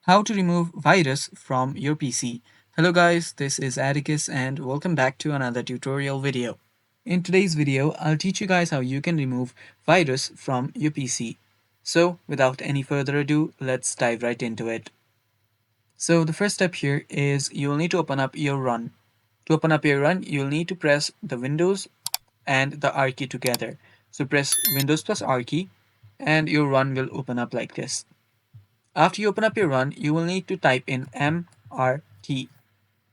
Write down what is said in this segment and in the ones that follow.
How to remove virus from your PC. Hello guys, this is Atticus and welcome back to another tutorial video. In today's video, I'll teach you guys how you can remove virus from your PC. So without any further ado, let's dive right into it. So the first step here is you'll need to open up your run. To open up your run, you'll need to press the Windows and the R key together. So press Windows plus R key and your run will open up like this. After you open up your run, you will need to type in MRT.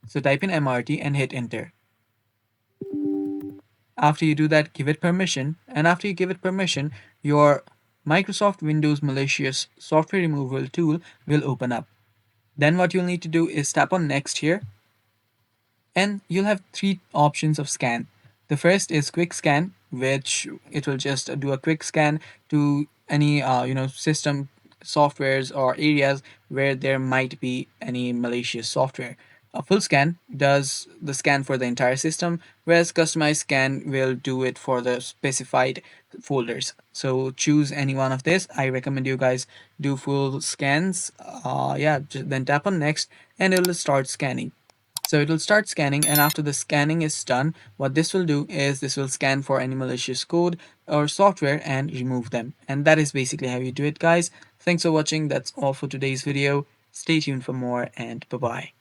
So type in MRT and hit enter. After you do that, give it permission. And after you give it permission, your Microsoft Windows malicious software removal tool will open up. Then what you'll need to do is tap on next here and you'll have three options of scan. The first is quick scan, which it will just do a quick scan to any system softwares or areas where there might be any malicious software. A full scan does the scan for the entire system, whereas customized scan will do it for the specified folders. So choose any one of this. I recommend you guys do full scans. Then tap on next and it will start scanning. So it will start scanning, and after the scanning is done, what this will do is this will scan for any malicious code or software and remove them. And that is basically how you do it, guys. Thanks for watching. That's all for today's video. Stay tuned for more, and bye-bye.